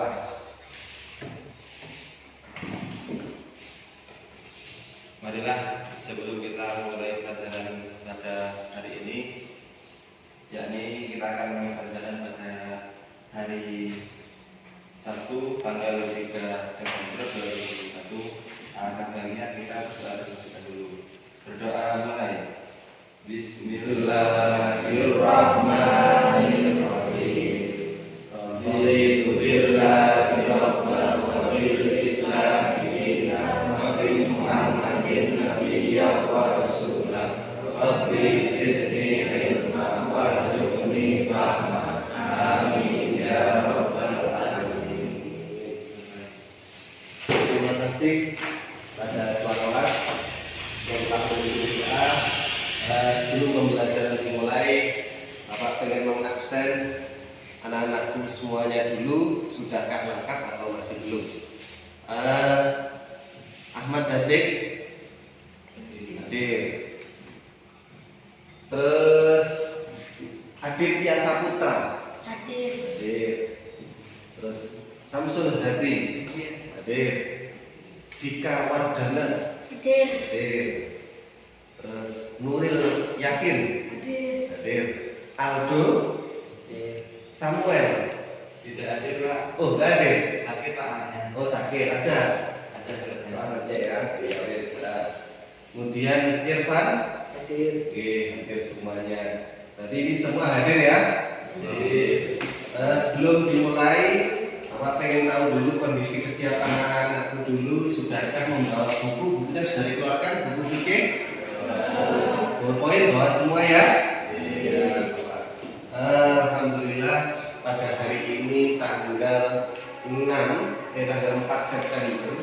kelas. Marilah sebelum kita mulai pelajaran pada hari ini, yakni kita akan mulai pelajaran pada hari Sabtu tanggal 3 September 2021. Alangkah baiknya kita berdoa terlebih dulu. Berdoa mulai. Bismillahirrahmanirrahim. Raditu billahi rabban wa bil Islam dinan wa bi Muhammadin nabiyyan wa rasulan. Rabbi zidni ilman warzuqni fahman. Amin ya rabbal alamin. Terima kasih pada tuan kelas yang telah berdoa. Sebelum pembelajaran dimulai, Bapak pengen mengabsen anak-anakku semuanya dulu. Sudahkah lengkap atau masih belum? Ahmad hadir. Terus Aditya Saputra hadir. Terus Samsul Hadi hadir. Dika Wardana hadir. Terus Nuril Yakin hadir. Aldo Samuel tidak hadir Pak. Oh nggak hadir. Sakit Pak anaknya. Oh sakit ada anaknya ya. Ya wes. Kemudian Irfan hadir. Oke hadir semuanya. Berarti ini semua hadir ya. Sebelum dimulai, Bapak pengen tahu dulu kondisi kesiapan anak-anakku dulu. Sudahkah membawa buku? Bukunya sudah dikeluarkan, buku fikih? Poin bawa semua ya. Alhamdulillah pada hari ini tanggal 4 September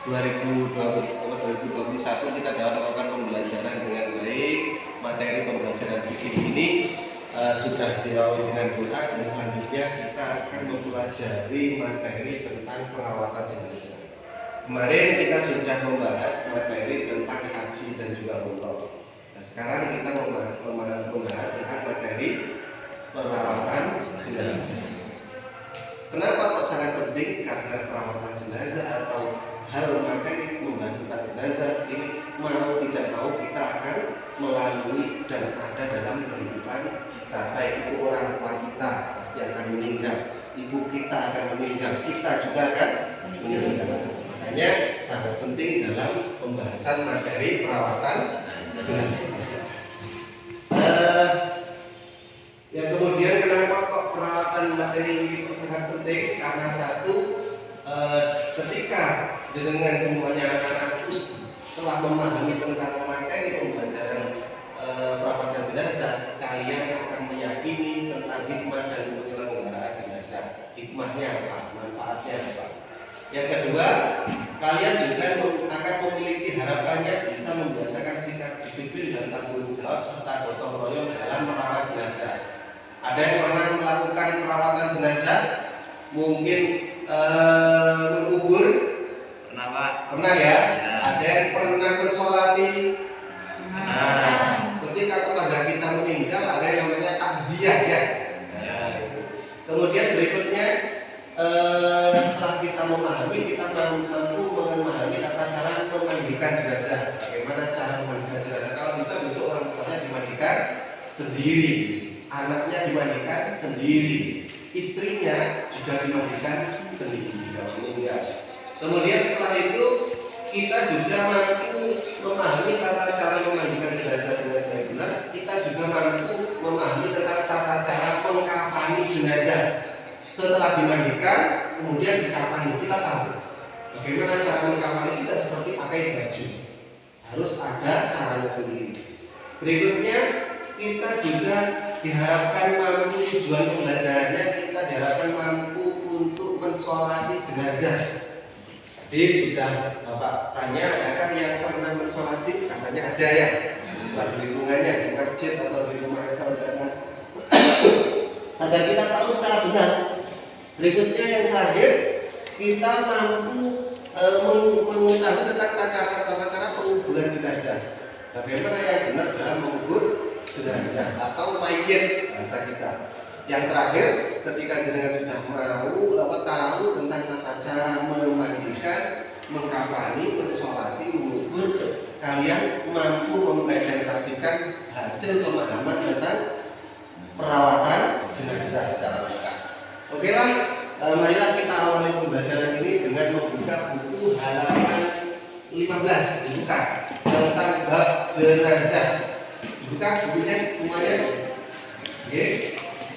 2021 kita dapat melakukan pembelajaran dengan baik. Materi pembelajaran fikih ini sudah diawali dengan doa, dan selanjutnya kita akan mempelajari materi tentang perawatan jenazah. Kemarin kita sudah membahas materi tentang haji dan juga umroh. Nah, sekarang kita membahas tentang materi perawatan jenazah. Kenapa kok sangat penting? Karena perawatan jenazah atau hal materi membahas tentang jenazah ini mau tidak mau kita akan melalui dan ada dalam kehidupan kita. Baik itu orang tua kita pasti akan meninggal, ibu kita akan meninggal, kita juga akan meninggal. Makanya sangat penting dalam pembahasan materi perawatan jenazah. Ya kemudian kenapa kok perawatan materi ini sangat penting? Karena satu, ketika jenengan semuanya anak-anakku telah memahami tentang materi pembelajaran perawatan jenazah, kalian akan meyakini tentang hikmah dan penyelenggaraan jenazah. Hikmahnya apa? Manfaatnya apa? Yang kedua, kalian juga akan memiliki harapannya bisa membiasakan sikap disiplin dan tanggung jawab serta gotong royong dalam merawat jenazah. Ada yang pernah melakukan perawatan jenazah? Mungkin mengubur? Pernah Pak? Pernah ya? Ada yang pernah mensolati? Ketika tetangga kita meninggal ada yang namanya takziah ya. Kemudian berikutnya setelah kita memahami, kita mampu memahami tata cara memandikan jenazah. Bagaimana cara memandikan jenazah? Kalau bisa besok orang tuanya dimandikan sendiri, anaknya dimandikan sendiri, istrinya juga dimandikan sendiri kalau meninggal. Kemudian setelah itu kita juga mampu memahami tata cara memandikan jenazah dengan benar. Kita juga mampu memahami tentang tata cara mengkafani jenazah. Setelah dimandikan, kemudian dikafani, kita tahu bagaimana cara mengkafani. Tidak seperti pakai baju, harus ada caranya sendiri. Berikutnya kita juga diharapkan mampu, tujuan pembelajarannya kita diharapkan mampu untuk mensolati jenazah. Jadi sudah Bapak tanya, adakah yang pernah mensolati? Katanya ada ya, di lingkungannya, di masjid atau di rumah saudara. Agar kita tahu secara benar. Berikutnya yang terakhir, kita mampu mengetahui tentang tata cara penguburan jenazah. Bagaimana yang benar dalam mengubur jenazah atau mayit bahasa kita. Yang terakhir, ketika jenengan sudah mau tahu tentang tata cara memandikan, mengkafani, mensolati, mengubur, kalian mampu mempresentasikan hasil pemahaman tentang perawatan jenazah secara lengkap. Oke lah, marilah kita awali pembelajaran ini dengan membuka buku halaman 15, dibuka tentang bab jenazah. Dibuka bukunya semuanya. Oke,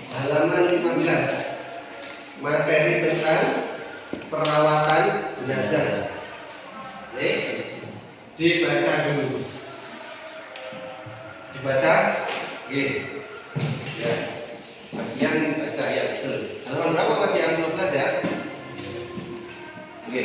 halaman 15, materi tentang perawatan jenazah. Oke, dibaca dulu. Dibaca, oke. Ya, Mas Ian baca ya, betul. Halaman berapa Mas Ian? 12 ya? Oke.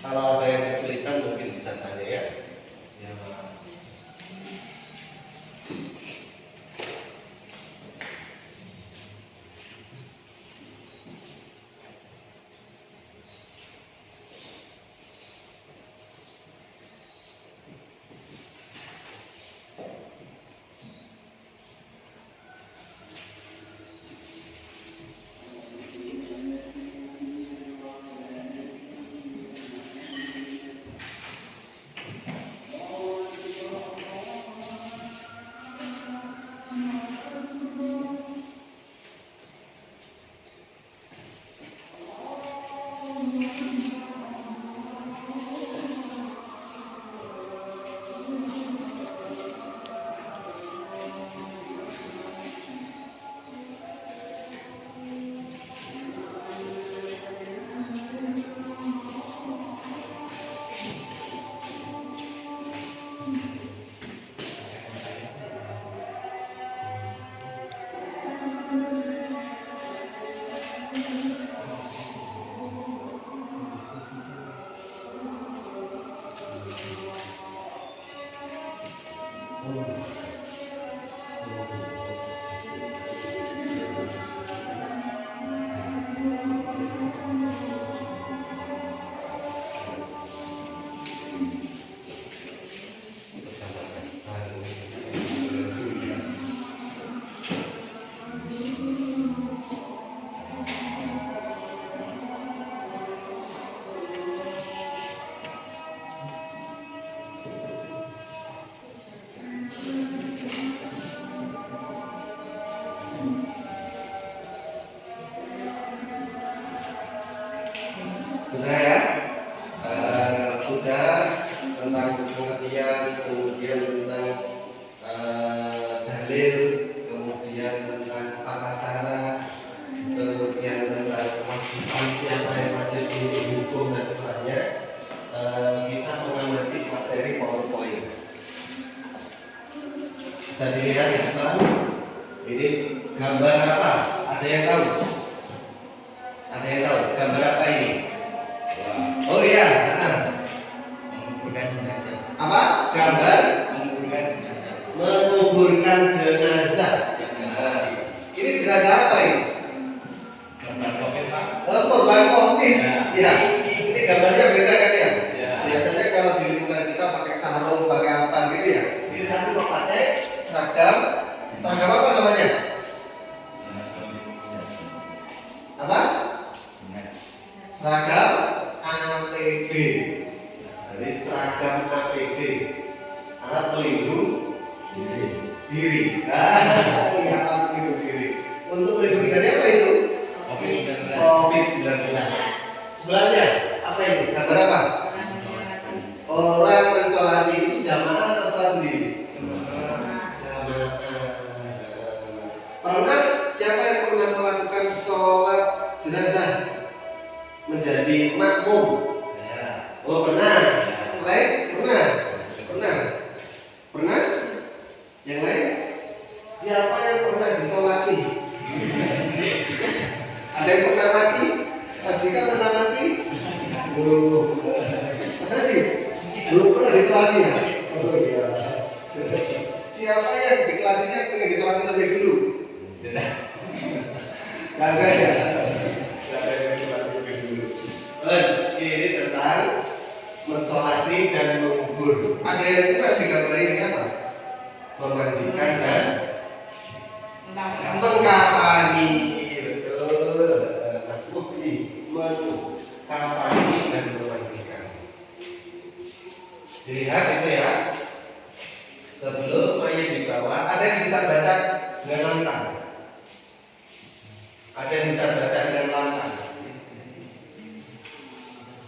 Kalau ada yang kesulitan mungkin bisa tanya ya. Ya. Sudah ya? Sudah tentang pengertian, kemudian tentang dalil, kemudian tentang tata cara, kemudian tentang kewajiban siapa yang wajib untuk hukum dan seterusnya, kita mengamati materi PowerPoint. Bisa dilihat ya teman, ini gambar apa? Ada yang tahu? Ada yang tahu gambar apa ini? Oh iya, apa? Gambar menguburkan jenazah. Ini jenazah apa ini? Korban COVID. Ya. Ini gambarnya beda kan ya? Biasanya kalau di lingkungan kita pakai sarung, pakai apa gitu ya. Ini tapi kok pakai seragam apa namanya? Apa? Seragam APD. Jadi seragam APD, alat pelindung diri. Iya, alat pelindung diri. Untuk melindungi dari apa itu? COVID-19. Sebelahnya apa ini? Gambar apa? Orang mensolati itu jamaah atau sholat sendiri? Jamaah. Pernah siapa yang pernah melakukan sholat jenazah menjadi makmum? Oh pernah. Selain pernah. Yang lain? Siapa yang pernah disolati? Ada yang pernah mati? Mas Dika pernah mati? Mas Adi? Belum pernah disolati ya? Oh iya. Siapa yang di kelas ini yang pengen disolati lebih dulu? Gak ada ya? Gak ada yang disolati lebih dulu. Ini tentang mensolati dan mengubur. Ada yang pernah digambar ini apa? Memandikan dan mengkafani. Betul, Mas Mukti. Mengkafani dan memandikan. Dilihat itu ya. Sebelum mayat dibawa, ada yang bisa baca dengan lantang. Ada yang bisa baca dengan lantang.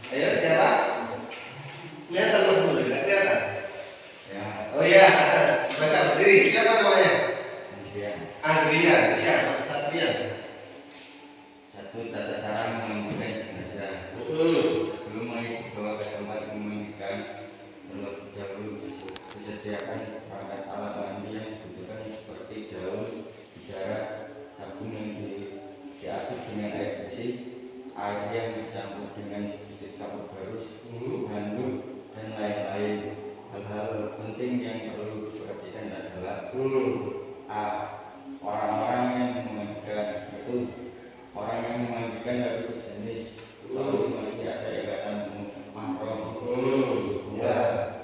Ayo siapa? Kelihatan Mas Mukti? Tidak kelihatan? Ya. Oh iya, baca berdiri. Siapa namanya? Andrian. Iya, Pak Satrian. Satu, tata cara memandikan jenazah. Sebelum mayat dibawa ke tempat memandikan, terlebih dahulu disediakan perangkat alat mandi yang dibutuhkan seperti daun, bicara, sabun yang diaduk dengan air bersih, air yang dicampur dengan sedikit kapur barus, handuk, dan lain-lain. Hal-hal penting yang perlu diperhatikan adalah A. Orang-orang yang memandikan. Itu orang yang memandikan harus sejenis, lalu masih ada ikatan mahram. Dua.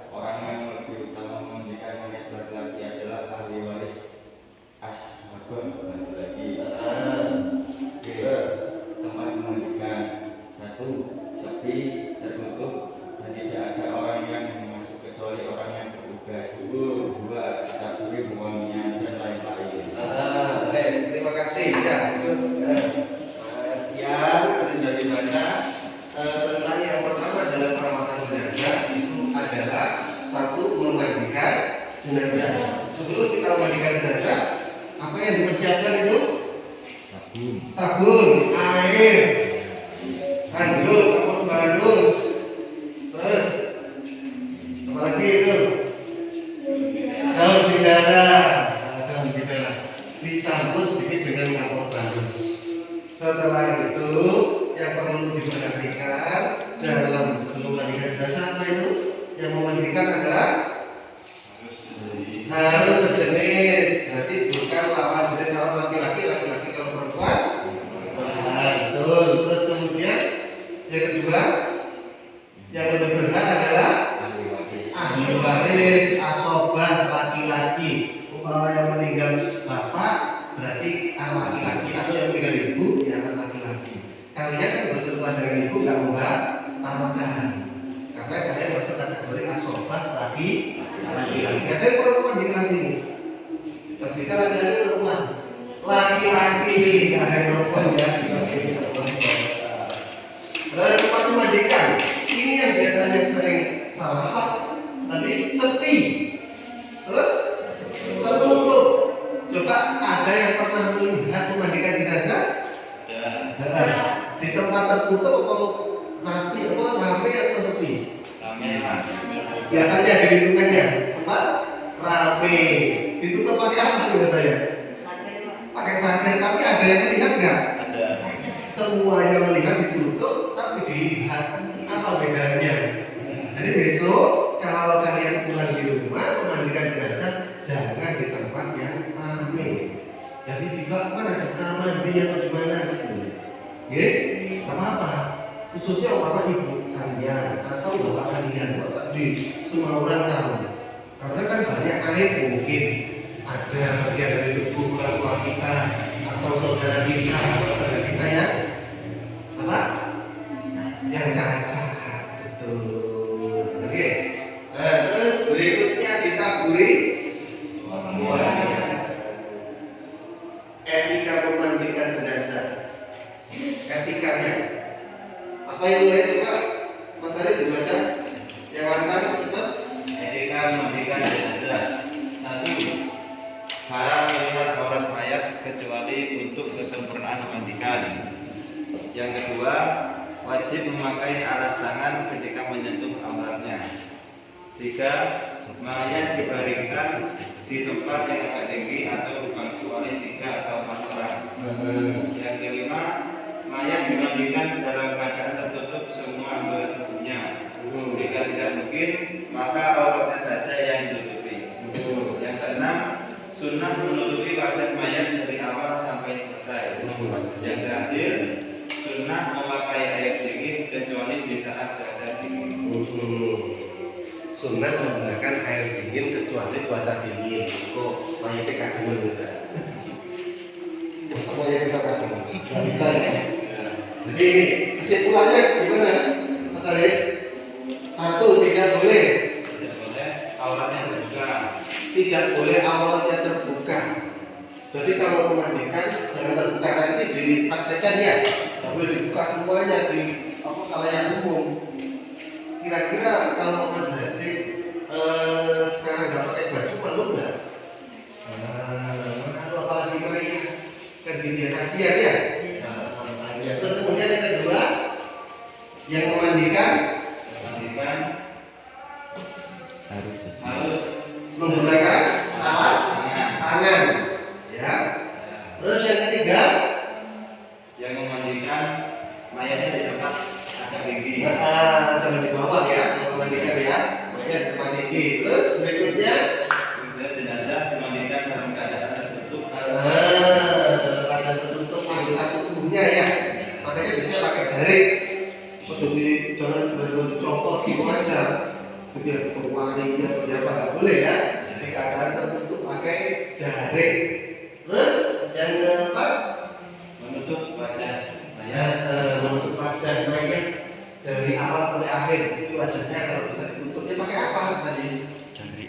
Orang yang lebih utama memandikan mayat laki-laki adalah ahli waris ashabah laki-laki. Tempat memandikan. Satu, sepi, tertutup, dan tidak ada orang yang masuk kecuali orang yang bertugas. Dua, ditaburi wanginya dan lain-lain. Terima kasih ya. Mas Ian sudah dibaca tentang yang pertama adalah perawatan jenazah. Itu adalah satu, memandikan jenazah. Sebelum kita memandikan jenazah, apa yang dipersiapkan itu? Sabun, air, handuk, kapur barus, terus apa lagi itu? Daun bidara, dicampur sedikit dengan kapur barus. Setelah itu yang perlu diperhatikan dalam sebelum memandikan jenazah apa itu? Yang memandikan adalah harus sejenis. Berarti bukan lawan jenis, kalau laki-laki kalau perempuan. Betul. Terus kemudian yang kedua yang lebih berhak adalah ahli waris asobah laki-laki. Umpama yang meninggal bapak berarti anak laki-laki, atau yang meninggal ibu ya anak laki-laki. Kalian kan bersentuhan dengan ibu nggak membatalkan, karena kalian masuk kategori asobah laki-laki. Ada yang perempuan di kelas ini. Pasti kan laki-laki perempuan. Laki-laki ada yang perempuan ya. Terus tempat memandikan. Ini yang biasanya sering salah apa? Tadi sepi. Terus tertutup. Coba ada yang pernah melihat memandikan jenazah? Di tempat tertutup atau rapi atau sepi? Rame lah. Biasanya di lingkungannya tempat rapi. Ditutup pakai apa biasanya? Pakai sate. Tapi ada yang melihat nggak? Ada. Semua yang melihat ditutup, tapi dilihat. Apa bedanya? Jadi besok kalau kalian pulang di rumah memandikan jenazah, jangan di tempat yang ramai. Jadi tiba mana ada kamar mandinya atau di mana gitu. Ya, nggak apa-apa. Khususnya bapak ibu kalian atau bapak kalian, masa di semua orang tahu. Karena kan banyak air mungkin ada bagian dari tubuh orang tua kita atau saudara kita atau saudara kita ya apa? Yang cacat, betul. Oke. Nah, terus berikutnya ditaburi buahnya. Etika memandikan jenazah. Etikanya. Apa yang mulai coba Mas Arif dibaca? Yang antara cepat. Etika memandikan jenazah. 1. Haram melihat aurat mayat kecuali untuk kesempurnaan memandikan. Yang kedua, wajib memakai alas tangan ketika menyentuh auratnya. 3. Mayat dibaringkan di tempat yang agak tinggi atau dibantu oleh 3 atau 4 orang. Yang kelima, mayat dimandikan dalam keadaan tertutup semua anggota tubuhnya. Jika tidak mungkin, maka auratnya saja yang ditutupi. Yang keenam, sunnah menutupi wajah mayat dari awal sampai selesai. Yang terakhir, sunnah memakai air dingin kecuali di saat cuaca dingin. Sunnah menggunakan air dingin kecuali cuaca dingin. Kok mayatnya kagum juga. Masa mayat bisa kagum? Nggak bisa ya. Jadi kesimpulannya gimana, Mas Arif? 1, tidak boleh. Tidak boleh auratnya terbuka. Tidak boleh auratnya terbuka. Jadi kalau memandikan jangan terbuka, nanti dipraktekkan ya. Tidak boleh dibuka semuanya di khalayak umum. Kira-kira kalau Mas Hadi sekarang nggak pakai baju malu nggak? Kalau apalagi mayat kan gitu ya, kasihan ya. Terus kemudian yang kedua, yang memandikan harus menggunakan alas tangan, ya. Terus yang ketiga, yang memandikan mayatnya di tempat agak tinggi. jangan di bawah ya, yang memandikan ya, makanya di tempat tinggi. Terus berikutnya, Kemudian jenazah dimandikan dalam keadaan tertutup. keadaan tertutup anggota tubuhnya ya, makanya biasanya pakai jaring. Jadi jangan benar-benar dicopot gitu aja. Ketika keluarnya apa nggak boleh ya. Jadi keadaan tertutup pakai jaring. Terus yang keempat, Menutup wajah ya, mayat. menutup wajah mayat dari awal sampai akhir. Itu wajahnya kalau bisa ditutupnya pakai apa tadi?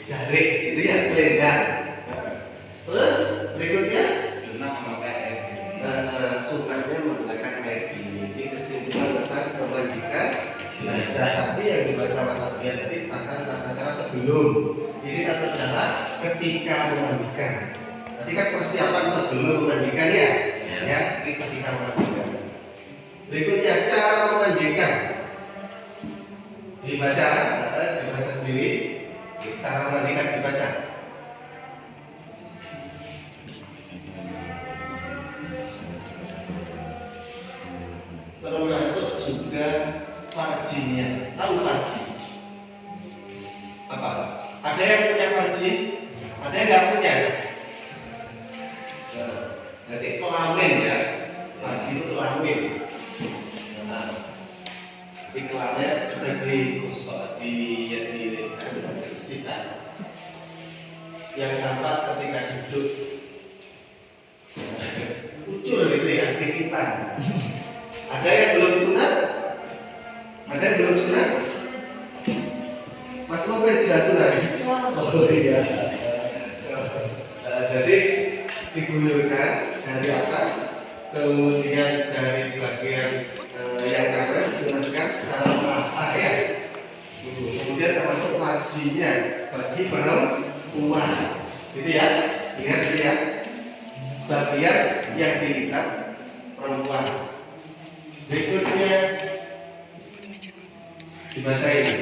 Jaring. Itu ya selendang. Terus berikutnya, Sunnah memakai air dingin. sunnahnya menggunakan air dingin. Ini kesimpulan tentang memandikan jenazah. Tadi yang dibaca Mas Arif tadi tentang tata cara sebelum. Ini tata cara ketika memandikan. Tadi kan persiapan sebelum memandikan ya, ya, ini ketika memandikan. Berikutnya cara memandikan. Dibaca sendiri. Cara memandikan dibaca. Termasuk juga farjinya. Tahu farji? Apa? Ada yang punya farji? Ada yang nggak punya? Jadi kelamin ya. Farji itu kelamin. Di kelamin sudah dibersihkan. Yang tampak ketika hidup ucul gitu ya, dikitan. Ada yang belum sunat? Ada yang belum sunat? Mas Novel sudah sunat? Oh iya. Jadi diguyurkan dari atas, kemudian dari bagian yang kanan disunatkan secara merata ya. Kemudian termasuk wajinya bagi perempuan, gitu ya. Ingat gitu ya. Bagian yang dilihat perempuan. Berikutnya dibaca ini.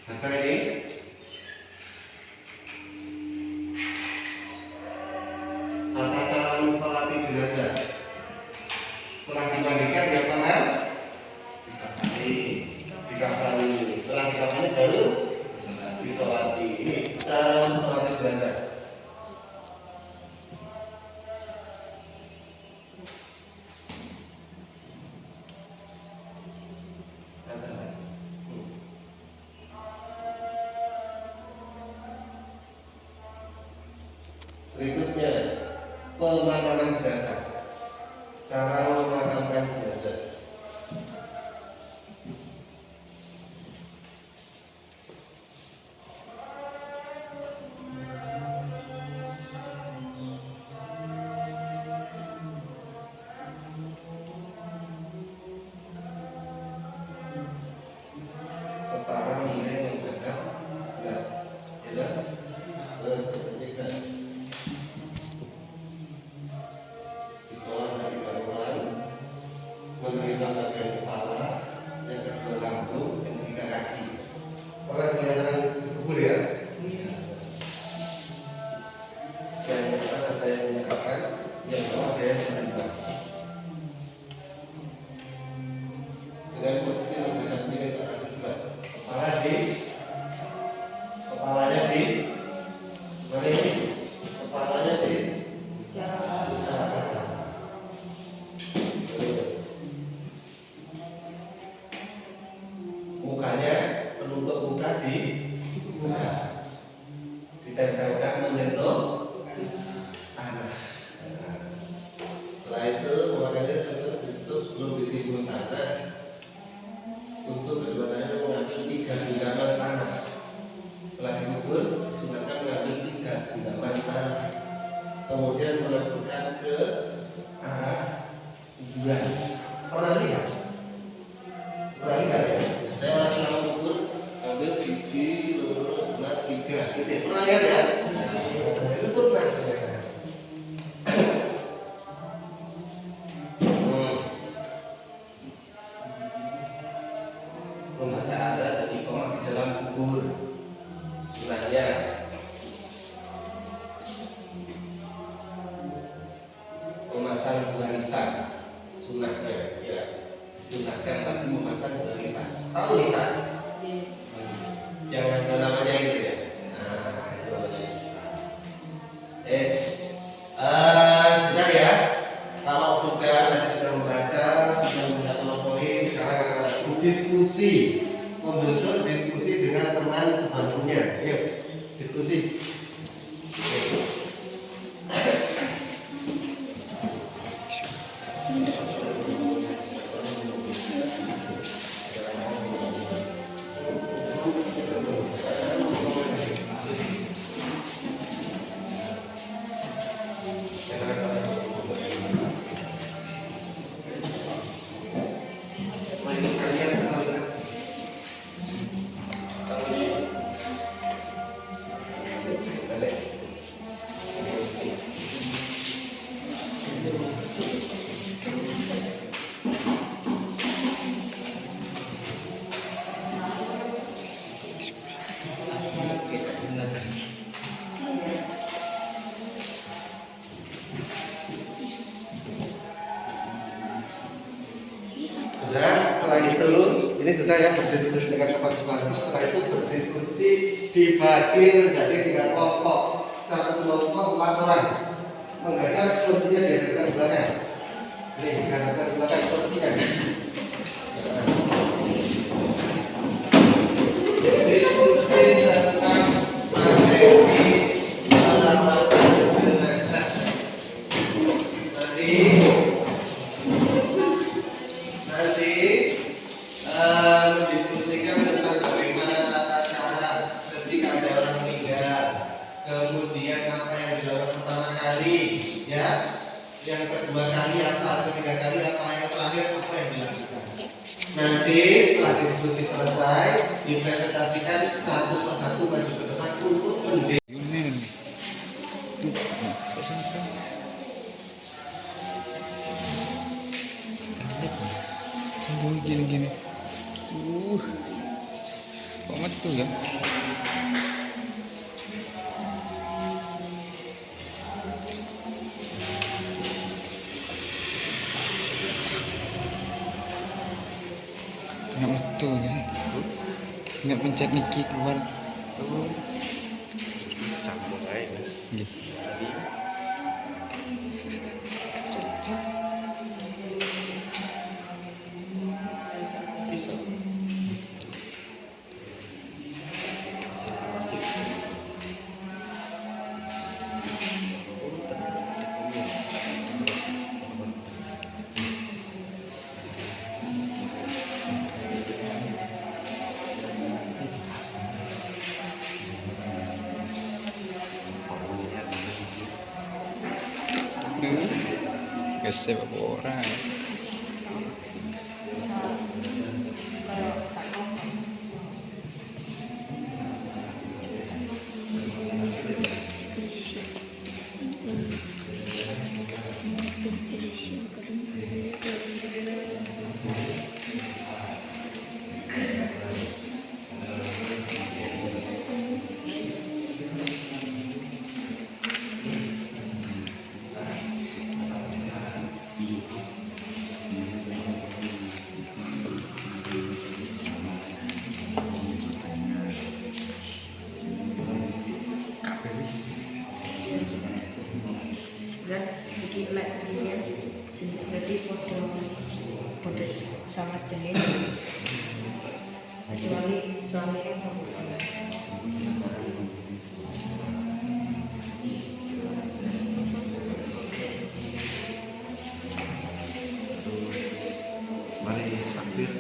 Baca ini. Tata cara mensolati jenazah. Setelah dimandikan diapakan? Dikafani. Setelah dikafani baru disolati. Ini cara mensolati jenazah. Berikutnya pemakaman jenazah. Cara memakamkan jenazah. Ketara nilai menghadap ya, sepertikan ditolak dari barulan, menerima bagian kepala, yang kedua lambung, yang ketiga kaki. Pernah kelihatan kubur ya? Yang atas ada yang menyerahkan, yang bawah ada yang menerima. Dengan posisi menghadap miring ke arah kiblat. Kepalanya di mana ini? Kepalanya di utara. Terus mukanya, penutup muka di muka, ditempelkan menyentuh tanah. Setelah itu memakannya ditutup sebelum ditimbun tanah. Untuk kedua tangannya mengambil 3 genggaman tanah. Setelah dikubur, silakan mengambil 3 genggaman tanah. Kemudian melakukan ke arah kuburan. Pernah lihat? Pernah lihat ya? Saya orang selama kubur ambil biji, lurus, 4, 3. Gitu ya? Pernah lihat ya? Itu sunnah. Membaca ada dan iqamah di dalam kubur. Sunnahnya memasang barisan. Sunnahnya ya, disunahkan tapi memasang barisan. Tahu lisan? Yang ada namanya itu ya. Nah, itu namanya lisan. Sudah ya. Kalau sudah tadi sudah membaca, sudah melihat poin, sekarang akan diskusi, membentuk diskusi dengan teman sebangkunya. Yuk, diskusi. Setelah itu, ini sudah ya berdiskusi dengan teman sebangku. Setelah itu berdiskusi dibagi menjadi 3 kelompok. Satu kelompok 4 orang menghadap kursinya di hadapan belakang. Ini hadapan belakang kursinya. Diskusi tentang materi perawatan jenazah. Nanti mendiskusikan tentang bagaimana tata cara ketika ada orang meninggal, kemudian apa yang dilakukan pertama kali, ya, yang kedua kali apa, ketiga kali apa, yang terakhir apa yang dilakukan. Nanti setelah diskusi selesai, dipresentasikan satu persatu maju ke depan untuk mendeklarasikan. Ini tuh sampai tunggu gini banget tuh ya. Nggak betul sih, nggak pencet Niki keluar. Sambung aja Mas. Gitu. Tadi bisa. Gak sepak orang. Dan iki lek dia jenis berarti podo sama jenis kecuali suaminya kamu. Mari takbir.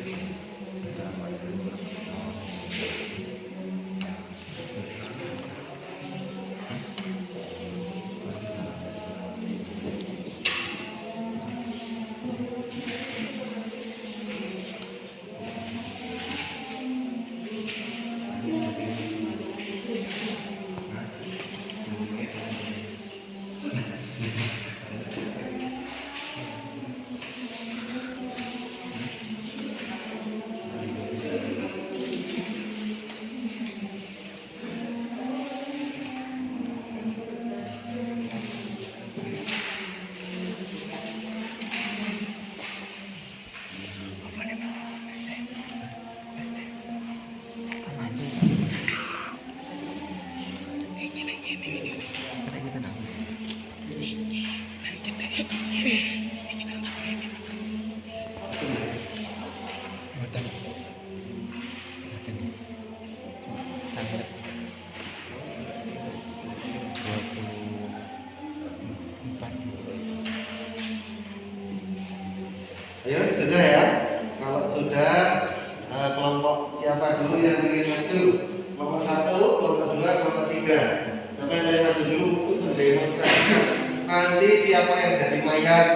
Ayo, sudah ya. Kalau sudah, kelompok siapa dulu yang ingin maju? Kelompok 1, kelompok 2, kelompok 3. Siapa yang ingin maju dulu untuk mendemonstrasikan. Nanti siapa yang jadi mayat,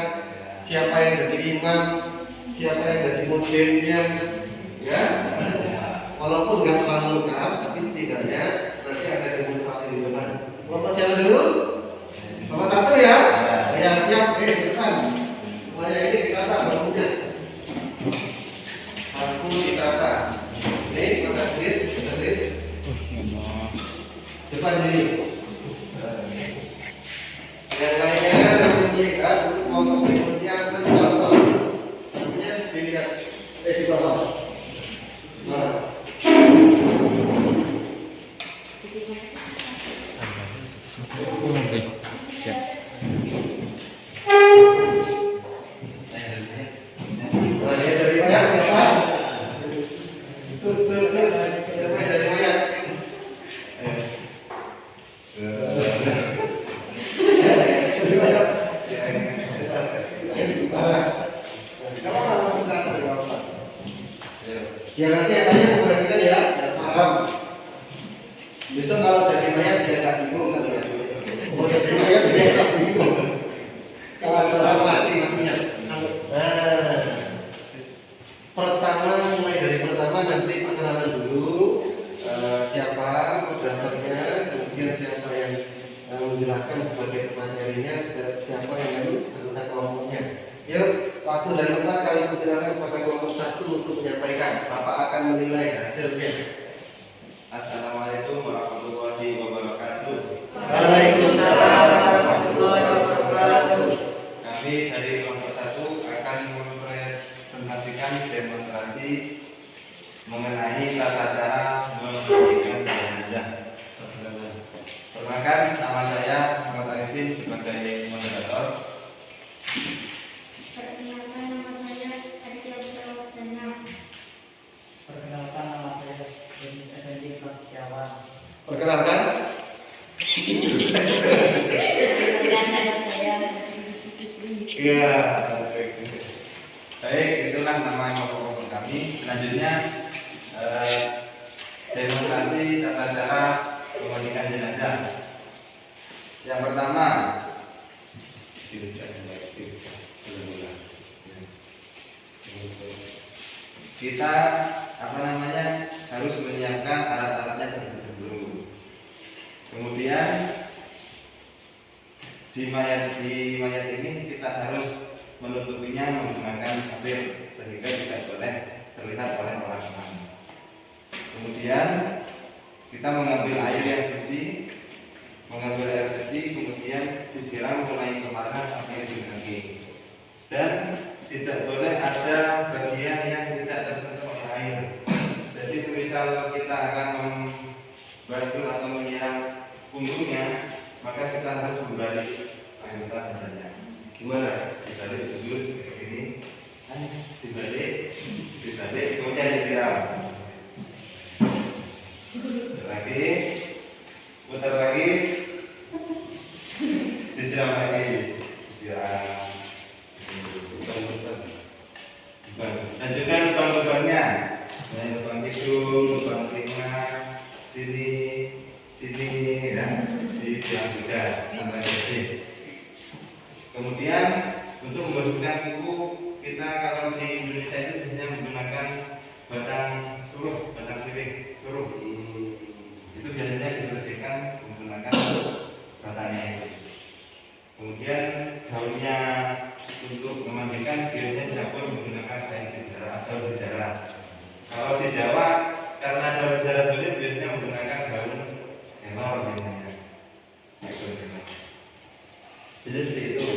siapa yang jadi imam, siapa yang jadi modelnya, ya. Walaupun nggak terlalu lengkap, tapi setidaknya nanti ada demonstrasi di depan. Kelompok siapa dulu? Kelompok 1 ya. Ya siap, di depan. Semuanya ini ditata bangkunya. Bangku ditata. Ini peserta, depan sini. Yang lainnya nanti dilihat untuk kelompok berikutnya nanti bawah. Bangkunya dilihat di bawah. Nah. Oke, siap. Nah, ini dari mayat siapa? Siapa yang jadi mayat? Kamu langsung ke atas ya, Pak? Biar nanti yang lainnya memperhatikan ya, paham. Besok kalau jadi mayat dia nggak bingung kan ya. Oh, jadi yang menjelaskan sebagai materinya siapa yang anggota kelompoknya. Yuk, waktu dan tempat kami persilakan kepada kelompok 1 untuk menyampaikan. Bapak akan menilai hasilnya. Assalamualaikum warahmatullahi wabarakatuh. Waalaikumsalam warahmatullahi wabarakatuh. Kami dari kelompok 1 akan mempresentasikan demonstrasi mengenai tata cara memandikan jenazah. Perkenalkan, nama saya Muhammad Arifin sebagai moderator. Perkenalkan, nama saya Aditya Pratama. Perkenalkan, nama saya Denis Effendi Prasetyawan. Perkenalkan. Iya. Baik, itulah nama kelompok kami. Selanjutnya demonstrasi tata cara memandikan jenazah. Yang pertama, kita harus menyiapkan alat-alatnya terlebih dahulu. Kemudian di mayat ini kita harus menutupinya menggunakan satir sehingga tidak boleh terlihat oleh orang lain. Kemudian kita mengambil air suci, kemudian disiram mulai kepala sampai di kaki. Dan tidak boleh ada bagian yang tidak tersentuh oleh air. Jadi semisal kita akan membasuh atau menyiram punggungnya, maka kita harus membalik air padanya. Gimana? Dibalik dulu seperti ini, dibalik, kemudian disiram. Putar lagi, disiram lagi, lanjutkan lubang-lubangnya, lubang hidung, lubang telinga, sini, dan disiram juga sampai bersih. Kemudian untuk membersihkan kuku, kita kalau di Indonesia itu biasanya menggunakan batang sirih suruh. Itu biasanya dibersihkan menggunakan batangnya itu. Kemudian daunnya untuk memandikan biasanya dicampur menggunakan air bidara. Kalau di Jawa karena daun bidara sulit biasanya menggunakan daun kelor biasanya. Jadi seperti itu.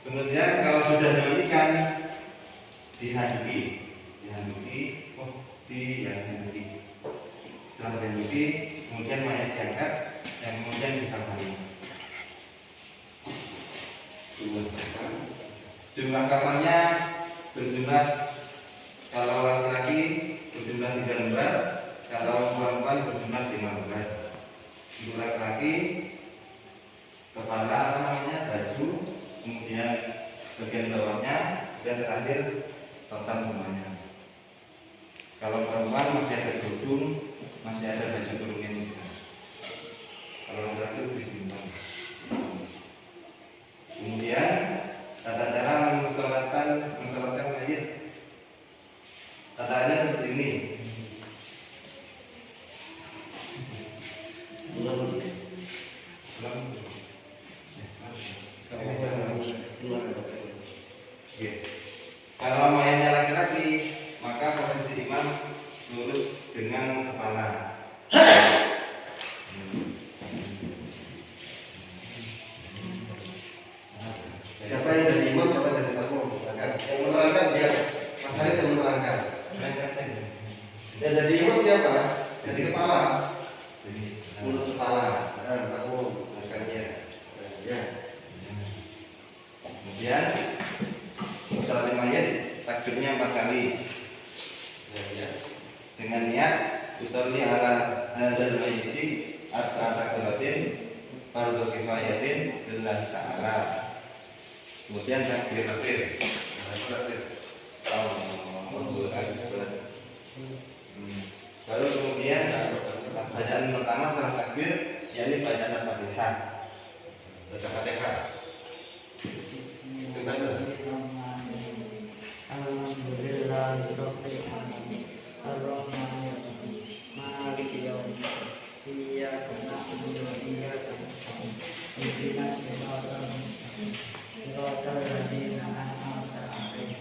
Kemudian kalau sudah dimandikan dihanduki. Setelah dihanduki, kemudian mayat diangkat dan kemudian dikafani. Jumlah kafannya berjumlah, kalau laki-laki berjumlah 3 lembar, kalau perempuan berjumlah 5 lembar. Untuk laki-laki kepala baju, kemudian bagian bawahnya, dan terakhir total semuanya. Kalau perempuan masih ada kerudung, masih ada baju kurungnya juga. Kalau laki-laki disimpan. Kemudian tata cara mensolatkan mayit. Tataannya seperti ini. Kalau mayatnya laki-laki, maka posisi imam lurus dengan kepala. Siapa yang jadi imam, siapa yang jadi makmum? Yang menerangkan dia, Mas Arif yang menerangkan. Yang jadi imam siapa? Jadi kepala. Lurus kepala, makmum belakangnya. Ya. Kemudian sholat mayit takbirnya 4 kali. Dengan niat usolli ala hadzal mayyiti arba'ata takbiratin fardhu kifayatin lillahi ta'ala. Kemudian takbir akhir. Allahu Akbar. Baru kemudian bacaan pertama setelah takbir, yakni bacaan Al-Fatihah. Baca Fatihah. Alhamdulillahirabbil alamin. Ar-Rahmanir Rahim. Maliki yaumiddin. Iyyaka na'budu wa iyyaka nasta'in. اهدنا الصراط الذين أنعمت عليهم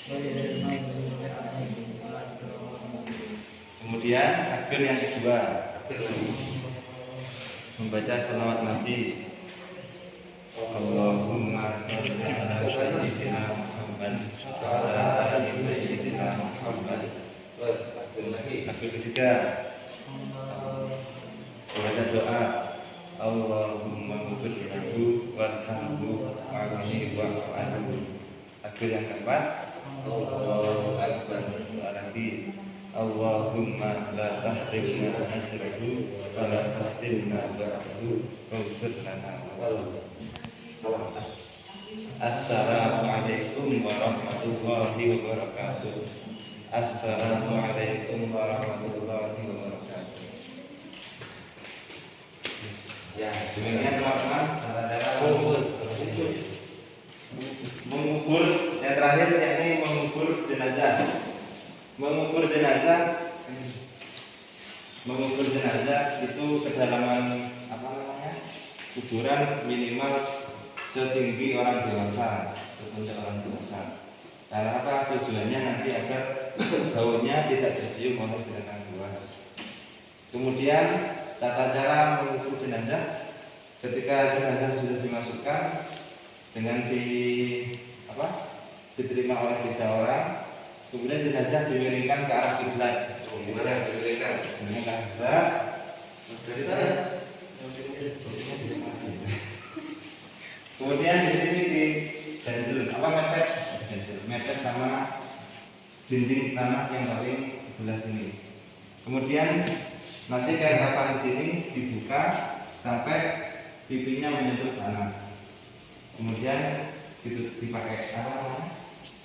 غير المغضوب عليهم ولا الضالين. Kemudian takbir yang kedua, membaca salawat Nabi. Allahumma sholli ala sayyidina Muhammad wa ala ali sayyidina Muhammad. Terus takbir lagi. Takbir ketiga, membaca doa. Allahumma ighfir lahu warhamhu wa'afihi wa'fu anhu. Takbir yang keempat, Allahu Akbar. Nabi. Allahumma la tahrimna ajrahu wa la tahrimna ba'dahu waghfir lana Salam. Assalamualaikum warahmatullahi wabarakatuh. Assalamualaikum warahmatullahi wabarakatuh. Ya, Demikian teman-teman cara-cara mengubur yang terakhir yakni mengubur jenazah. Mengubur jenazah itu kedalaman apa namanya? Kuburan minimal setinggi orang dewasa, sepuncak orang dewasa. Karena apa? Tujuannya nanti agar baunya tidak tercium oleh binatang buas. Kemudian tata cara mengubur jenazah, ketika jenazah sudah dimasukkan dengan diterima oleh 3 orang. Kemudian jenazah dimiringkan ke arah kiblat. Gimana diberikan? Dimiringkan ke kiblat. Dari sana. Kemudian di sini di mepet sama dinding tanah yang paling sebelah sini. Kemudian nanti kayak kapan sini dibuka sampai pipinya menyentuh tanah. Kemudian dipakai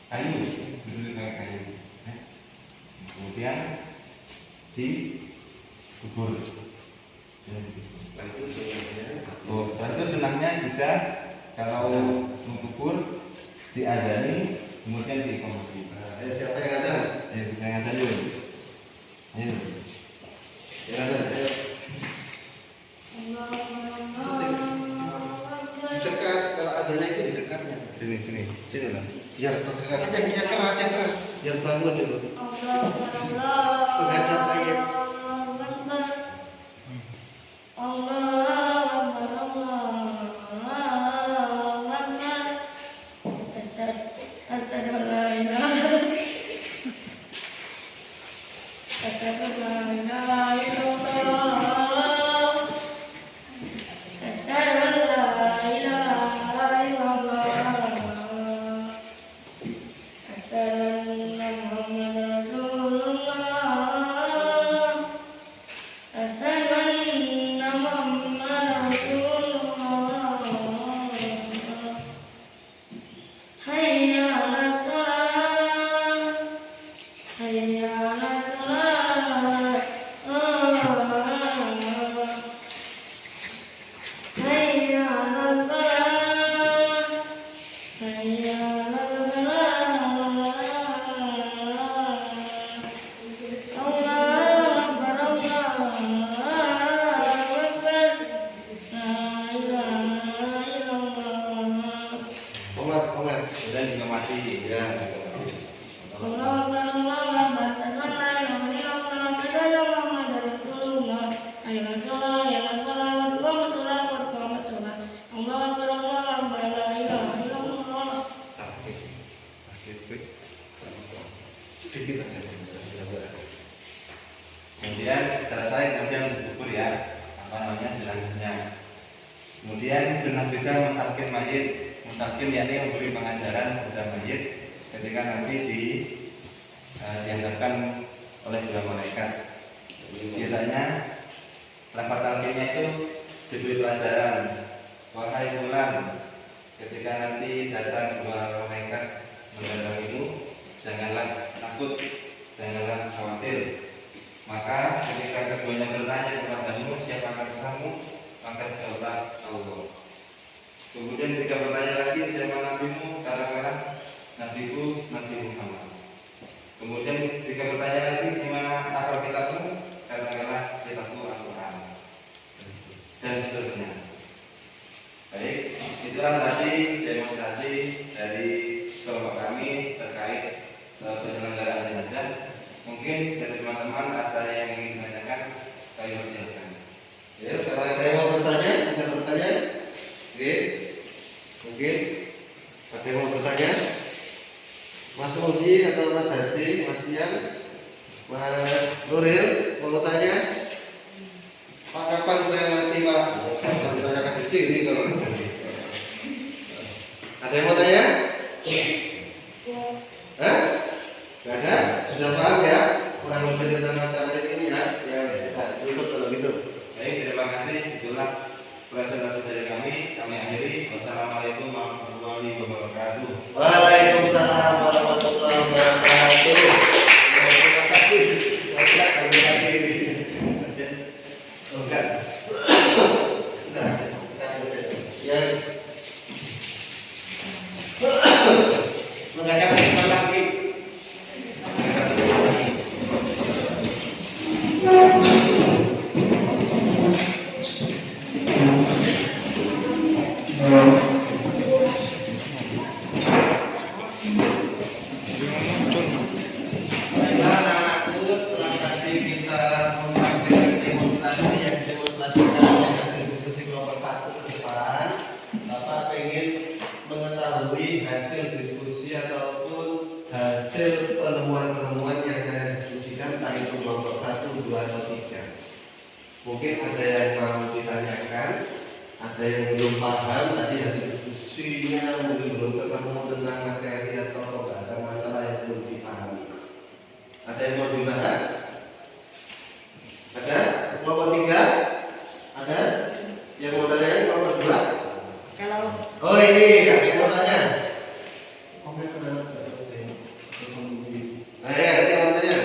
kayu, dipakai kayu. Kemudian dikubur. Setelah itu sunahnya juga kalau mengkubur diadani, kemudian diikomati. Siapa yang ada? Yang ada dulu. Ayo. Yang ada. Ayo. Di dekat, kalau adanya itu di dekatnya. Sini lah. Biar terdekat. Yang keras, biar bangun dulu. Menghadap ayat. Kemudian juga mati ya. Sedikit aja. Kemudian selesai, kemudian dikubur ya, apa namanya jenazahnya. Kemudian jenazah juga mentalkin mayit. Mentalkin yakni memberi pengajaran kepada mayit ketika nanti diantarkan oleh 2 malaikat. Biasanya lafaz talqinnya itu diberi pelajaran. Wahai fulan, ketika nanti datang 2 malaikat mendatangimu, janganlah takut, janganlah khawatir. Maka ketika keduanya bertanya kepadamu, siapakah kamu? Maka jawablah Allah. Kemudian jika bertanya lagi, siapa nabimu? Katakanlah, nabiku Nabi Muhammad. Kemudian jika bertanya lagi, di mana apa kitabmu? Katakanlah, kitabku Al-Quran. Dan seterusnya. Itulah tadi demonstrasi dari kelompok kami terkait penyelenggaraan jenazah. Mungkin dari teman-teman ada yang ingin ditanyakan, kami persilakan. Ya, kalau ada yang mau bertanya, bisa bertanya. Oke, mungkin ada yang mau bertanya. Mas Muji atau Mas Hadi, Mas Ian, Mas Nuril mau bertanya? Pak, kapan saya mati Pak? Saya ditanyakan di sini kalau. Ada yang mau tanya? Hah? Gak ada? Sudah paham ya? Kurang lebih tentang acara ini ya? Ya, sudah. Tutup kalau gitu. Baik, terima kasih. Itulah presentasi dari kami. Kami akhiri. Wassalamualaikum warahmatullahi wabarakatuh. Waalaikumsalam warahmatullahi wabarakatuh. Terima kasih. Enggak, kami hadir. Enggak. Nah, ya. Menghadap ke lagi. Baiklah anak-anakku, setelah tadi kita melakukan demonstrasi yang didemonstrasikan oleh hasil diskusi kelompok 1 ke depan, Bapak pengen mengetahui hasil diskusi ataupun hasil penemuan-penemuan yang kalian diskusikan entah itu kelompok 1, 2, atau 3. Mungkin ada yang mau ditanyakan, ada yang belum paham tadi hasil diskusinya, mungkin belum ketemu tentang materi atau pembahasan masalah yang belum dipahami. Ada yang mau dibahas? Ada? Kelompok 3? Ada? Yang mau tanya kelompok 2? Kalau Oh ini, ada yang mau tanya? Ya, ada yang mau tanya?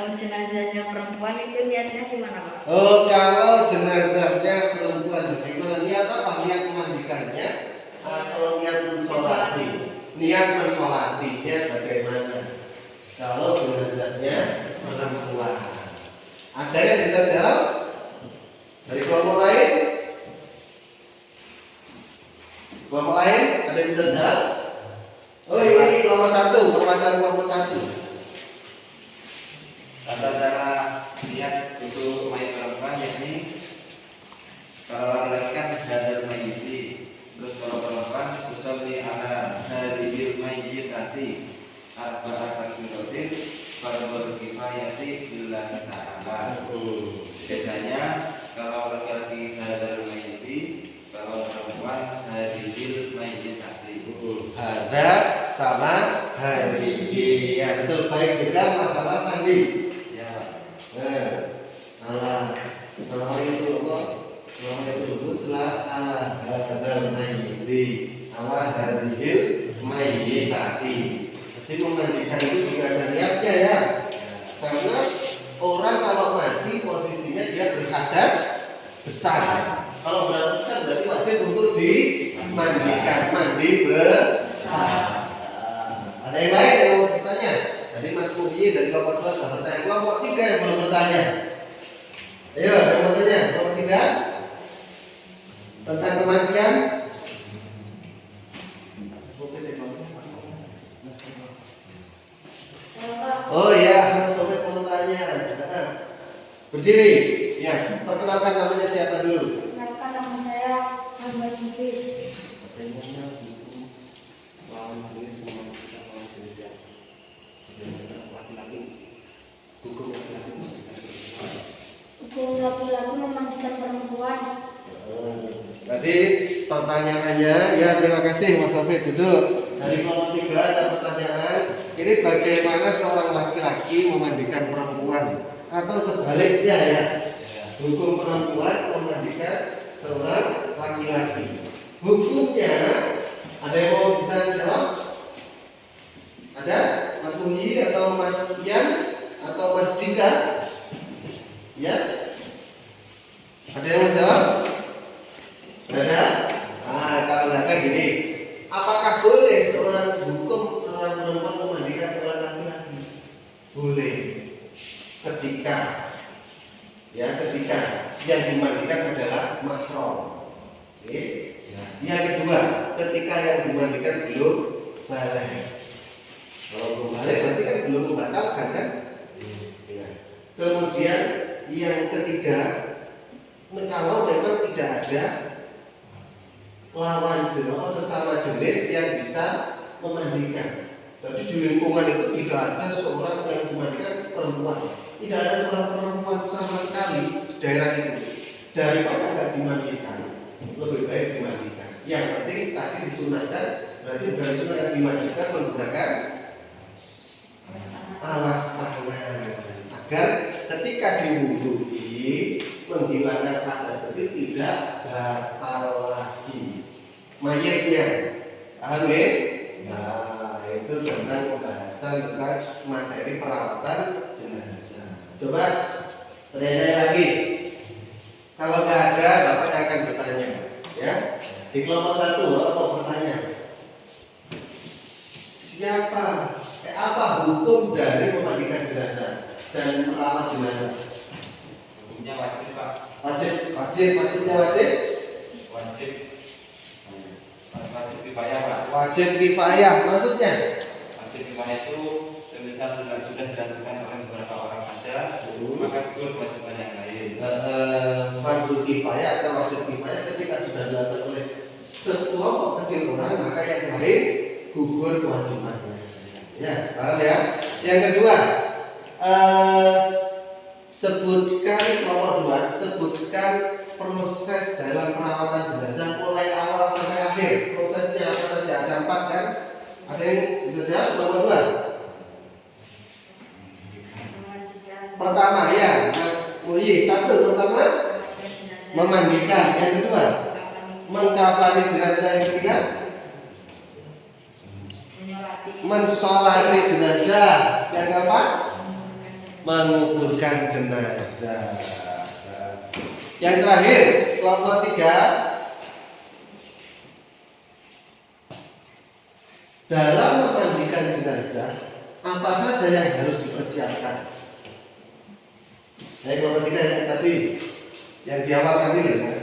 kalau jenazahnya perempuan itu niatnya gimana Pak? Oh, kalau jenazahnya perempuan, bagaimana? Niat apa? Niat memandikannya atau niat mensolati? Niat mensolatinya bagaimana? Kalau jenazahnya perempuan, ada yang bisa jawab? Dari kelompok lain? Kelompok lain? Ada yang bisa jawab? Oh ini kelompok 1, perwakilan kelompok 1. Tata cara niat untuk mayat perempuan yakni kalau laki-laki kan hadal mayyiti, terus kalau perempuan usolli ala hadil mayyitati arba'atan qiratin fardhu kifayati billahi ta'ala. Bedanya kalau laki-laki hadal mayyiti, kalau perempuan hadil mayyitati. Ada sama hari. Ya betul, baik juga masalah mandi. Kalau itu apa? Kalau itu muslah ala hadal mayyiti, ala hadil mayyitati. Jadi memandikan itu juga ada niatnya ya. Karena orang kalau mati posisinya dia berhadas besar. Kalau berhadas besar berarti wajib untuk dimandikan, mandi besar. Ada yang lain yang mau bertanya? Tadi Mas Muhyi dari kelompok 2 sudah bertanya. Kelompok 3 yang belum bertanya. Ayo, ada yang mau tanya? Kelompok 3 tentang kematian. Oh iya, Mas Sobat mau tanya. Berdiri. Ya, perkenalkan namanya siapa dulu? Kenalkan nama saya Ahmad Mufid. Hukum laki-laki memandikan perempuan. Tadi pertanyaannya, ya terima kasih Mas Sofi duduk. Dari kelompok 3 ada pertanyaan. Ini bagaimana seorang laki-laki memandikan perempuan atau sebaliknya ya? Hukum perempuan memandikan seorang laki-laki. Hukumnya ada yang mau bisa jawab? Ada? Mas Muhyi atau Mas Ian atau Mas Dika? Ya? Ada yang mau jawab? Ada? Nah, kalau nggak ada gini, apakah boleh seorang hukum seorang perempuan memandikan seorang laki-laki? Boleh. Ketika yang dimandikan adalah mahram. Oke. Yang kedua, ketika yang dimandikan belum balik. Kalau belum balik berarti kan belum membatalkan kan? Ya. Kemudian yang ketiga, kalau memang tidak ada lawan jenis atau sesama jenis yang bisa memandikan. Jadi di lingkungan itu tidak ada seorang yang memandikan perempuan. Tidak ada seorang perempuan sama sekali di daerah itu. Daripada nggak dimandikan, lebih baik dimandikan. Yang penting tadi disunahkan, berarti bukan disunahkan dimandikan menggunakan alas tangan agar ketika diwudhui menghilangkan hadas kecil tidak batal lagi mayatnya. Paham ya? Nah, itu tentang pembahasan tentang materi perawatan jenazah. Coba pertanyaan lagi. Kalau nggak ada, Bapak yang akan bertanya, ya. Di kelompok 1, Bapak mau bertanya. Apa hukum dari memandikan jenazah dan merawat jenazah? Hukumnya wajib, Pak. Maksudnya wajib? Wajib kifayah, Pak. Wajib kifayah, maksudnya? Wajib kifayah itu semisal sudah dilakukan oleh beberapa orang saja, maka gugur kewajiban yang lain. Fardu kifayah atau wajib kifayah ketika sudah dilakukan oleh sekelompok kecil orang, maka yang lain gugur kewajibannya. Ya, paham ya? Yang kedua, sebutkan nomor 2, sebutkan proses dalam perawatan jenazah mulai awal sampai akhir. Prosesnya apa saja? Ada 4 kan? Ada yang bisa jawab nomor 2? Pertama ya, Mas Uyi. 1 pertama memandikan. Yang kedua mengkafani jenazah. Yang ketiga mensolati jenazah. Yang keempat menguburkan jenazah. Yang terakhir kelompok 3, dalam memandikan jenazah apa saja yang harus dipersiapkan? Kelompok 3 yang tadi, yang di awal tadi ya.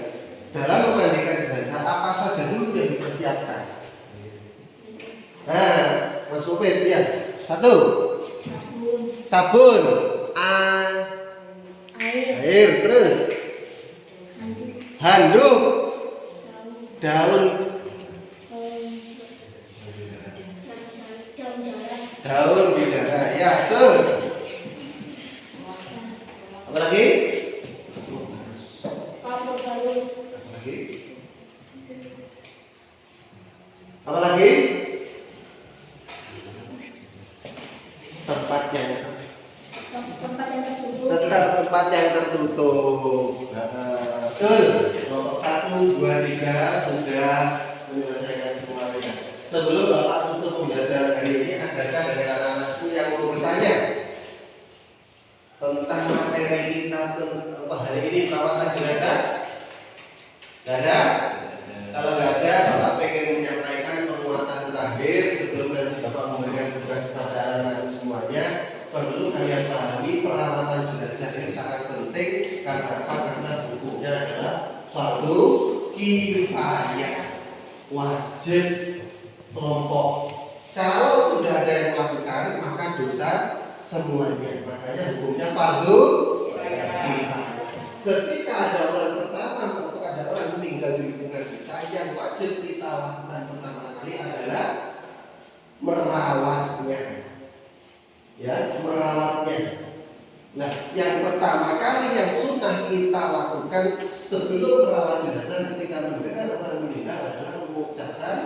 Dalam memandikan jenazah apa saja dulu yang dipersiapkan? Nah, Mas Mufid ya. 1 sabun, air, terus handuk, daun bidara, ya, terus apa lagi? Apa lagi? Tempat yang tertutup. Betul. Kelompok 1, 2, 3 sudah menyelesaikan semuanya. Sebelum Bapak tutup pembelajaran hari ini, adakah dari anak-anakku yang mau bertanya tentang materi kita hari ini perawatan jenazah? Tidak ada? Kalau tidak ada, Bapak ingin menyampaikan penguatan terakhir sebelum nanti Bapak memberikan tugas kepada anak-anak semuanya. Perlu kalian pahami perawatan jenazah ini sangat penting. Karena apa? Karena hukumnya adalah fardu kifayah, wajib kelompok. Kalau tidak ada yang melakukan, maka dosa semuanya. Makanya hukumnya fardu kifayah. Ketika ada orang pertama atau ada orang meninggal di lingkungan kita, yang wajib kita lakukan pertama kali adalah merawatnya. Ya, merawatnya. Nah, yang pertama kali yang sunnah kita lakukan sebelum merawat jenazah ketika mendengar orang meninggal adalah mengucapkan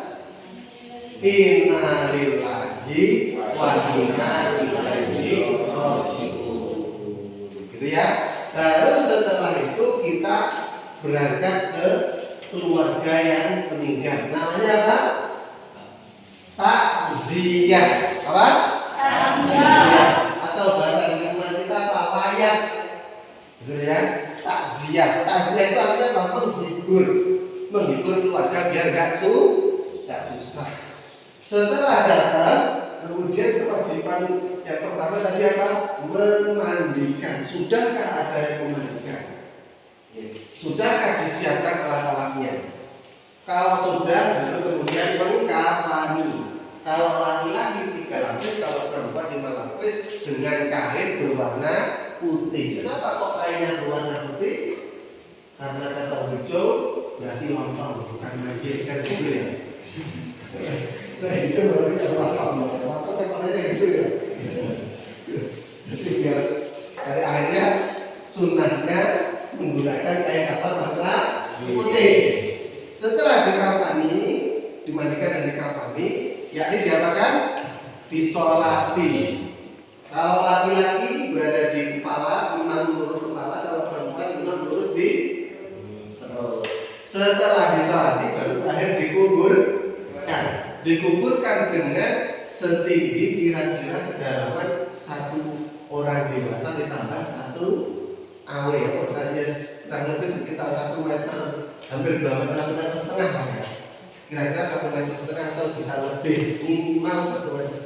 inna lillahi wa inna ilaihi raji'un. Gitu ya. Baru setelah itu kita berangkat ke keluarga yang meninggal. Namanya apa? Takziah. Apa? Takziah. Atau bahasa lingkungan kita apa? Layat. Gitu ya. Takziah. Takziah itu artinya apa? Menghibur keluarga biar gak susah. Setelah datang, kemudian kewajiban yang pertama tadi apa? Memandikan. Sudahkah ada yang memandikan? Sudahkah disiapkan alat-alatnya? Kalau sudah, baru kemudian Kalau laki-laki 3 lapis, kalau perempuan 5 lapis dengan kain berwarna putih. Kenapa kok kainnya berwarna putih? Karena kata hijau berarti lontong, bukan magic kan gitu ya. Nah hijau berarti lontong, lontong kan warnanya hijau ya. Jadi biar dari akhirnya sunnahnya menggunakan kain apa warna putih. Setelah dikafani, dimandikan dan dikafani, yakni diapakan? Disolati. Kalau laki-laki berada di kepala, imam lurus kepala. Kalau perempuan imam lurus di perut. Setelah disolati baru terakhir dikuburkan. Dikuburkan dengan setinggi kira-kira kedalaman 1 orang dewasa ditambah 1 awe. Misalnya kurang lebih sekitar 1 meter, hampir 2 meter, 1,5 meter ya. Kira-kira 1,5 meter atau bisa lebih, minimal 1,5 meter.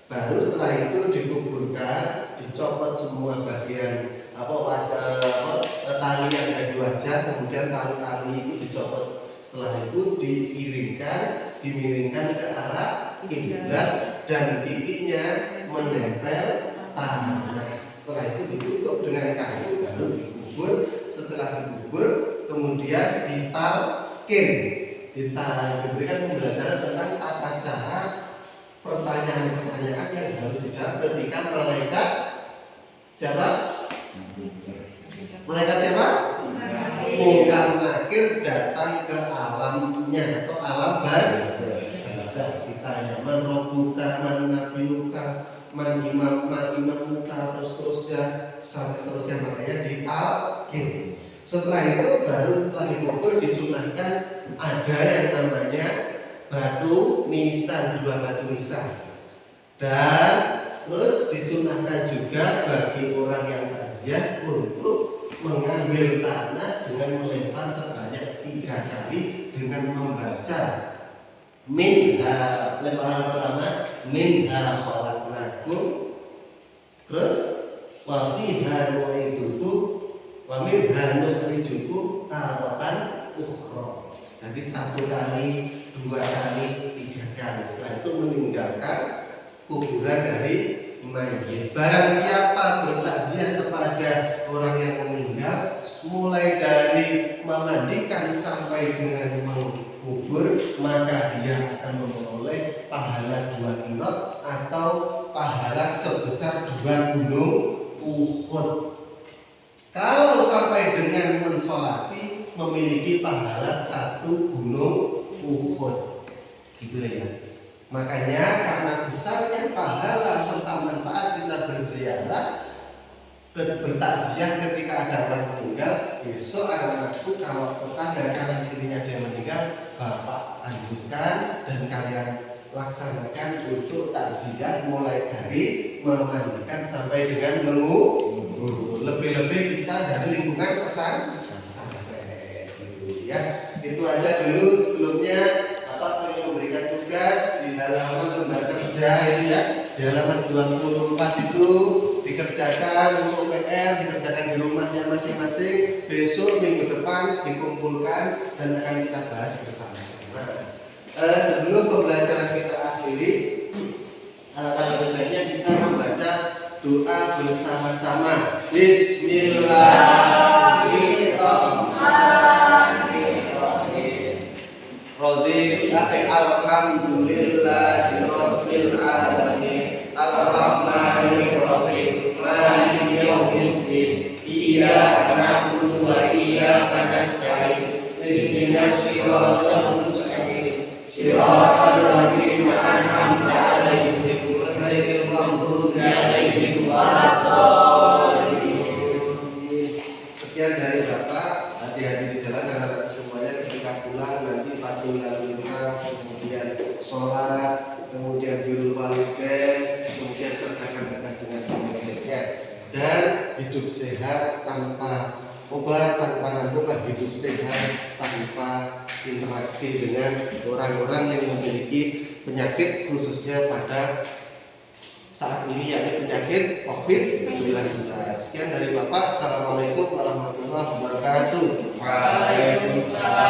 Baru setelah itu dikuburkan, dicopot semua bagian tali yang ada di wajah, kemudian tali-tali itu dicopot. Setelah itu dimiringkan ke arah kiblat dan pipinya menempel tanah. Setelah itu ditutup dengan kayu, baru dikubur. Setelah dikubur, kemudian ditalkin. Diberikan pembelajaran tentang tata cara pertanyaan-pertanyaan yang harus dijawab ketika malaikat siapa? Malaikat siapa? Mungkar Nakir datang ke alamnya atau alam barzah. Ditanya man rabbuka, man nabiyuka, man imamuka atau seterusnya sampai seterusnya, makanya ditalkin. Setelah itu baru setelah dikubur disunahkan ada yang namanya batu nisan, 2 batu nisan. Dan terus disunahkan juga bagi orang yang takziah untuk mengambil tanah dengan melempar sebanyak 3 kali dengan membaca lemparan pertama khalaqnakum, terus wa fiha nu'idukum wa minha nukhrijukum taratan ukhra. Jadi 1 kali, 2 kali, 3 kali. Setelah itu meninggalkan kuburan dari mayit. Barang siapa bertakziah kepada orang yang meninggal, mulai dari memandikan sampai dengan mengubur, maka dia akan memperoleh pahala 2 qirot atau pahala sebesar 2 gunung Uhud. Kalau sampai dengan mensolati memiliki pahala 1 gunung Uhud, gitu ya. Makanya karena besarnya pahala serta manfaat kita berziarah, bertakziah ketika ada orang meninggal. Besok anak-anakku kalau tetangga kanan kirinya dia meninggal, bapak anjurkan dan kalian laksanakan untuk takziah mulai dari memandikan sampai dengan mengubur. Lebih-lebih kita dari lingkungan pesantren gitu ya. Itu aja dulu. Sebelumnya Bapak ingin memberikan tugas di halaman lembar kerja itu ya, di halaman 24 itu dikerjakan untuk PR, dikerjakan di rumahnya masing-masing. Besok minggu depan dikumpulkan dan akan kita bahas bersama-sama. Sebelum pembelajaran kita akhiri, alangkah baiknya kita membaca doa bersama-sama. Bismillahirrahmanirrahim. Alhamdulillahirabbil alamin. Arrahmanirrahim. Maliki yaumiddin. Iyyaka na'budu wa iyyaka nasta'in. Ihdinas siratal mustaqim. Siratal ladzina an'amta 'alaihim ghairil maghdubi 'alaihim waladdallin. Sekian dari Bapak, hati-hati di jalan anak-anak semuanya ketika pulang nanti patuhi lalu lintas, kemudian sholat, kemudian birrul walidain, kemudian kerjakan tugas dengan sebaik-baiknya dan hidup sehat tanpa obat, tanpa narkoba, hidup sehat tanpa interaksi dengan orang-orang yang memiliki penyakit khususnya pada saat ini yakni penyakit COVID-19. Sekian dari Bapak. Assalamualaikum warahmatullahi wabarakatuh. Waalaikumsalam.